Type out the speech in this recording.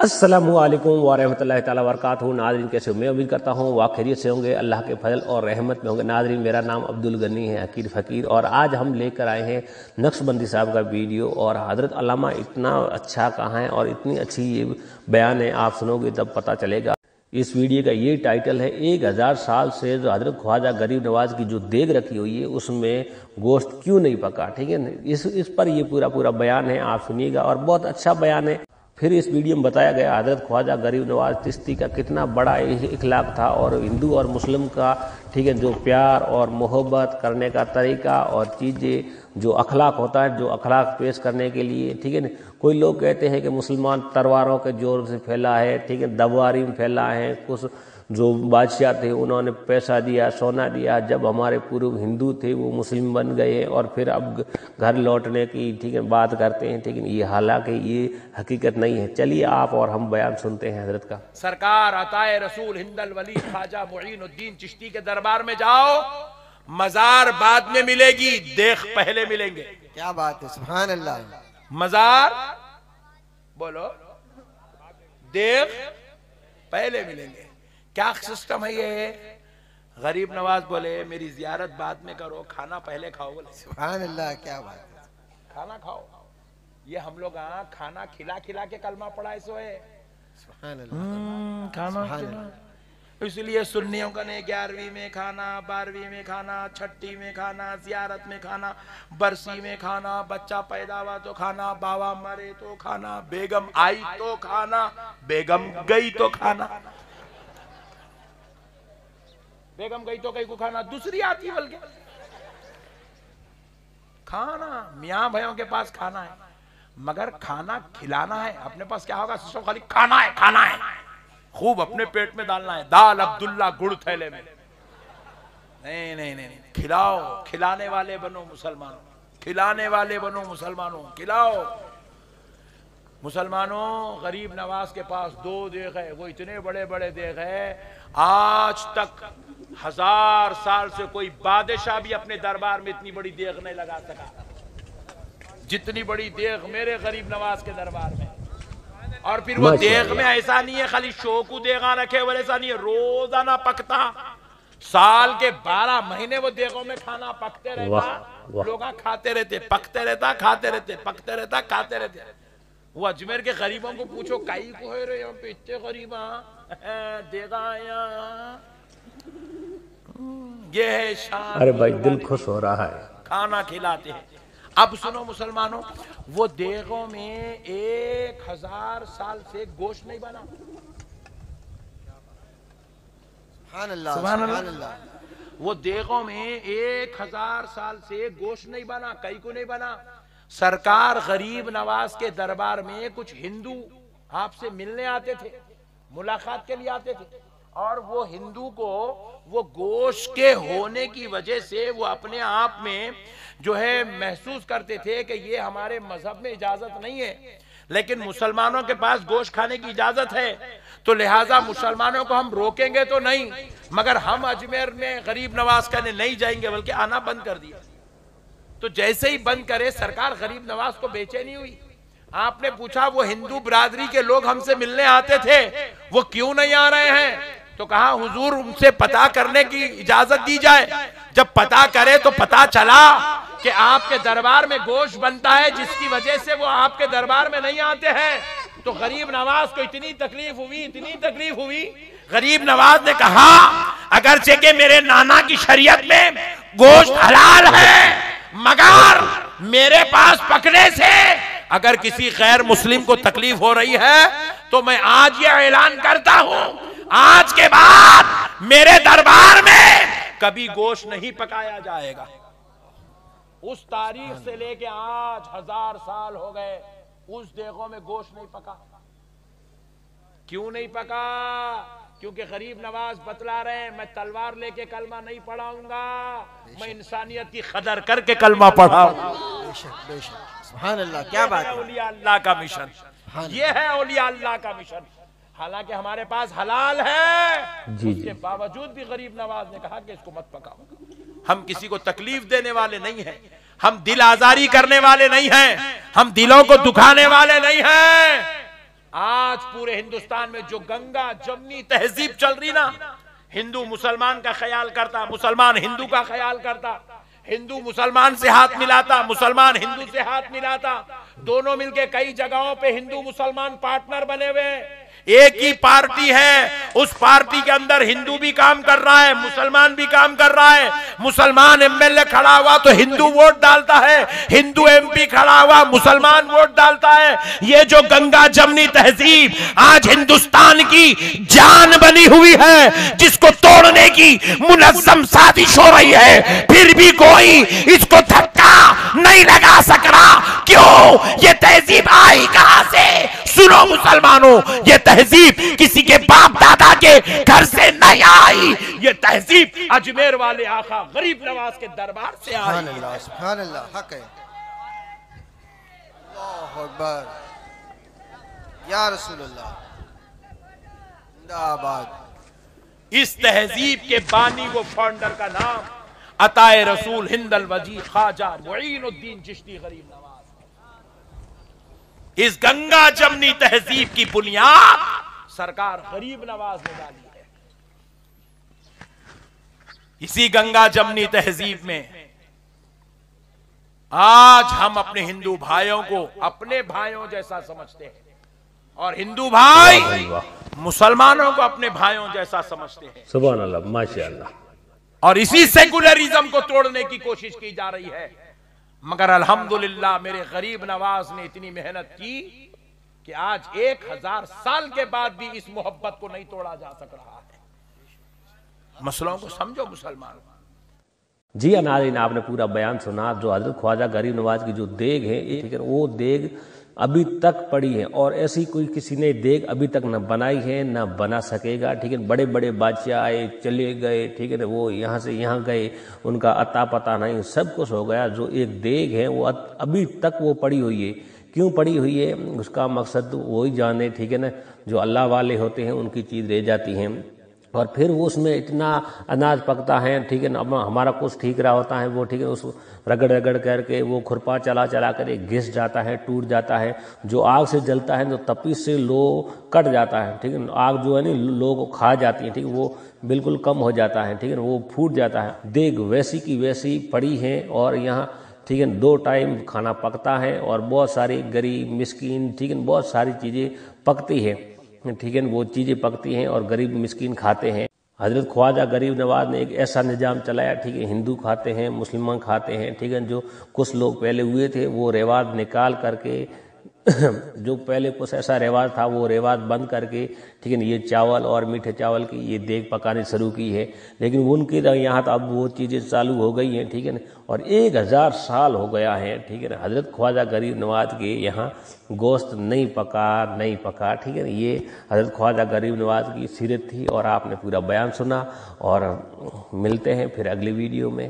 अस्सलामुअलैकुम वरहमतुल्लाहि ताला वबरकातुहू। नाज़रीन कैसे हो? मैं उम्मीद करता हूँ वाह खैरियत से होंगे, अल्लाह के फजल और रहमत में होंगे। नाज़रीन मेरा नाम अब्दुल गनी है, हकीर फ़कीर, और आज हम लेकर आए हैं नक्शबंदी साहब का वीडियो। और हज़रत अल्लामा इतना अच्छा कहा है और इतनी अच्छी ये बयान है, आप सुनोगे तब पता चलेगा। इस वीडियो का ये टाइटल है 1000 साल से जो हज़रत ख्वाजा गरीब नवाज़ की जो देग रखी हुई है उसमें गोश्त क्यों नहीं पका। ठीक है ना, इस पर ये पूरा बयान है, आप सुनिएगा और बहुत अच्छा बयान है। फिर इस वीडियो में बताया गया हज़रत ख्वाजा गरीब नवाज चिश्ती का कितना बड़ा इखलाक था और हिंदू और मुस्लिम का, ठीक है, जो प्यार और मोहब्बत करने का तरीका और चीज़ें जो अखलाक होता है, जो अखलाक पेश करने के लिए, ठीक है ना। कोई लोग कहते हैं कि मुसलमान तलवारों के जोर से फैला है, ठीक है, दवारी में फैला है। कुछ जो बादशाह थे उन्होंने पैसा दिया, सोना दिया, जब हमारे पूर्व हिंदू थे वो मुस्लिम बन गए और फिर अब घर लौटने की, ठीक है, बात करते हैं। ठीक है, ये हालांकि ये हकीकत नहीं है। चलिए आप और हम बयान सुनते हैं हजरत का। सरकार अताए रसूल हिंदल वली ख्वाजा मुईनुद्दीन चिश्ती के दरबार में जाओ, मजार बाद में मिलेगी, देख पहले मिलेंगे। क्या बात है, सुभान अल्लाह। मजार बोलो, देख पहले मिलेंगे। क्या सिस्टम है ये? गरीब नवाज बोले मेरी जियारत बाद में करो, खाना पहले खाओ। बोले सुभान अल्लाह, क्या बात है, खाना खाओ। ये हम लोग खाना खिला खिला के कलमा पढ़ाए सो है। सुभान अल्लाह, खाना इसलिए सुन्नियों का ने 11वीं में खाना, 12वीं में खाना, 6ठी में खाना, जियारत में खाना, बरसी में खाना, बच्चा पैदा हुआ तो खाना, बाबा मरे तो खाना, बेगम आई तो खाना, बेगम गई तो खाना। बेगम गई तो कहीं को खाना, दूसरी आती है बल्कि खाना। मियाँ भाइयों के पास खाना है मगर खाना खिलाना है। अपने पास क्या होगा? सिस्टम खाली खाना है, खाना है, खूब अपने पेट में डालना है। दाल अब्दुल्ला गुड़ थैले में। नहीं नहीं नहीं, खिलाओ, खिलाने वाले बनो मुसलमानों, खिलाने वाले बनो मुसलमानों, खिलाओ। मुसलमानों, गरीब नवाज के पास 2 देग है, वो इतने बड़े बड़े देग है, आज तक 1000 साल से कोई बादशाह भी अपने दरबार में इतनी बड़ी देग नहीं लगा सका जितनी बड़ी देग मेरे गरीब नवाज के दरबार में। और फिर वो देग में ऐसा नहीं है खाली शोकू देगा रखे हुए, ऐसा नहीं है, रोजाना पकता। साल के 12 महीने वो देगों में खाना पकते रहता, लोग खाते रहते, पकते रहता, खाते रहते, पकते रहता, खाते रहते। वो अजमेर के गरीबों को पूछो काई को है रे यहाँ पे इतने गरीब देगा आया। ये है शान। अरे भाई दिल खुश हो रहा है, खाना खिलाते हैं। अब सुनो मुसलमानों, वो देगों में 1000 साल से गोश्त नहीं बना। सुभान अल्लाह, सुभान सुभान अल्लाह। अल्लाह। वो देगों में 1000 साल से गोश्त नहीं बना। कई को नहीं बना? सरकार गरीब नवाज के दरबार में कुछ हिंदू आपसे मिलने आते थे, मुलाकात के लिए आते थे, और वो हिंदू को वो गोश्त के होने की वजह से वो अपने आप में जो है महसूस करते थे कि ये हमारे मजहब में इजाजत नहीं है, लेकिन मुसलमानों के पास गोश्त खाने की इजाजत है, तो लिहाजा मुसलमानों को हम रोकेंगे तो नहीं, मगर हम अजमेर में गरीब नवाज करने नहीं जाएंगे, बल्कि आना बंद कर दिया। तो जैसे ही बंद करे सरकार गरीब नवाज को बेचैनी हुई। आपने पूछा वो हिंदू बिरादरी के लोग हमसे मिलने आते थे, वो क्यों नहीं आ रहे हैं? तो कहा हुजूर उनसे पता करने की इजाजत दी जाए। जब पता करे तो पता चला कि आपके दरबार में गोश्त बनता है, जिसकी वजह से वो आपके दरबार में नहीं आते हैं। तो गरीब नवाज को इतनी तकलीफ हुई, इतनी तकलीफ हुई। गरीब नवाज ने कहा अगरचे के मेरे नाना की शरीयत में गोश्त हलाल है, मगर मेरे पास पकने से अगर किसी गैर मुस्लिम को तकलीफ हो रही है तो मैं आज ये ऐलान करता हूं, आज के बाद मेरे दरबार में कभी गोश्त नहीं पकाया जाएगा। उस तारीख से लेके आज 1000 साल हो गए, उस देगों में गोश्त नहीं पका। क्यों नहीं पका? क्योंकि गरीब नवाज बतला रहे हैं मैं तलवार लेके कलमा नहीं पढ़ाऊंगा, मैं इंसानियत की कदर करके कलमा पढ़ाऊंगा। बेशक बेशक, सुभान अल्लाह, क्या बात है। औलिया अल्लाह का मिशन ये है, औलिया अल्लाह का मिशन। हालांकि हमारे पास हलाल है, उसके बावजूद भी गरीब नवाज ने कहा कि इसको मत पकाओ। हम किसी को तकलीफ देने वाले नहीं हैं, हम दिल आजारी करने वाले नहीं हैं, हम दिलों को दुखाने वाले नहीं हैं। आज पूरे हिंदुस्तान में जो गंगा जमनी तहजीब चल रही ना, हिंदू मुसलमान का ख्याल करता, मुसलमान हिंदू का ख्याल करता, हिंदू मुसलमान से हाथ मिलाता, मुसलमान हिंदू से हाथ मिलाता, दोनों मिलके कई जगहों पे हिंदू मुसलमान पार्टनर बने हुए हैं। एक ही पार्टी है, उस पार्टी के अंदर हिंदू भी काम कर रहा है, मुसलमान भी काम कर रहा है। मुसलमान एमएलए खड़ा हुआ तो हिंदू वोट डालता है, हिंदू एमपी खड़ा हुआ मुसलमान वोट डालता है। ये जो गंगा जमनी तहजीब आज हिंदुस्तान की जान बनी हुई है, जिसको तोड़ने की मुनज़्ज़म साजिश हो रही है, फिर भी कोई इसको धक्का नहीं लगा सक रहा। क्यों? ये तहजीब आई कहां से? सुनो मुसलमानों, ये तहजीब किसी के बाप दादा के घर से नहीं आई, ये तहजीब अजमेर वाले आका गरीब नवाज के दरबार से आई। सुभान अल्लाह, हक है। अल्लाहु अकबर, या रसूलुल्लाह, जिंदाबाद। इस तहजीब के बानी व फाउंडर का नाम अताए रसूल हिंदल वजी ख्वाजा मुईनुद्दीन चिश्ती गरीब नवाज। इस गंगा जमनी तहजीब की बुनियाद सरकार गरीब नवाज ने डाली है। इसी गंगा जमनी तहजीब में आज हम अपने हिंदू भाइयों को अपने भाइयों जैसा समझते हैं, और हिंदू भाई मुसलमानों को अपने भाइयों जैसा समझते हैं। सुभान अल्लाह, माशाअल्लाह। और इसी सेकुलरिज्म को तोड़ने की कोशिश की जा रही है, मगर अल्हम्दुलिल्लाह मेरे गरीब नवाज ने इतनी मेहनत की कि आज 1000 साल के बाद भी इस मोहब्बत को नहीं तोड़ा जा सक रहा है। मसलों को समझो मुसलमान। जी नाज़रीन, आपने पूरा बयान सुना। जो हजरत ख्वाजा गरीब नवाज की जो देग है, ठीक है, वो देग अभी तक पड़ी है, और ऐसी कोई किसी ने देग अभी तक न बनाई है, न बना सकेगा। ठीक है, बड़े बड़े बादशाह आए चले गए, ठीक है, वो यहाँ से यहाँ गए, उनका अता पता नहीं, सब कुछ हो गया। जो एक देग है वो अभी तक वो पड़ी हुई है। क्यों पड़ी हुई है उसका मकसद वही जाने, ठीक है ना। जो अल्लाह वाले होते हैं उनकी चीज़ रह जाती हैं, और फिर वो उसमें इतना अनाज पकता है, ठीक है ना। अब हमारा कुछ ठीक रहा होता है, वो ठीक है, उस रगड़ रगड़ करके वो खुरपा चला चला कर घिस जाता है, टूट जाता है। जो आग से जलता है तो तपिश से लो कट जाता है, ठीक है। आग जो है ना लो को खा जाती है, ठीक है, वो बिल्कुल कम हो जाता है, ठीक है, वो फूट जाता है। देग वैसी की वैसी पड़ी है, और यहाँ ठीक है 2 टाइम खाना पकता है, और बहुत सारी गरीब मिस्कीन, ठीक है, बहुत सारी चीज़ें पकती है, ठीक है, वो चीज़ें पकती हैं और गरीब मिस्कीन खाते हैं। हजरत ख्वाजा गरीब नवाज ने एक ऐसा निज़ाम चलाया, ठीक है, हिंदू खाते हैं, मुसलमान खाते हैं, ठीक है। जो कुछ लोग पहले हुए थे वो रिवाज निकाल करके जो पहले कुछ ऐसा रिवाज था वो रिवाज बंद करके, ठीक है, ये चावल और मीठे चावल की ये देग पकानी शुरू की है। लेकिन उनके यहाँ तो अब वो चीज़ें चालू हो गई हैं, ठीक है ना। और 1000 साल हो गया है, ठीक है ना, हजरत ख्वाजा गरीब नवाज के यहाँ गोश्त नहीं पका, ठीक है ना। ये हजरत ख्वाजा गरीब नवाज की सीरत थी, और आपने पूरा बयान सुना। और मिलते हैं फिर अगली वीडियो में।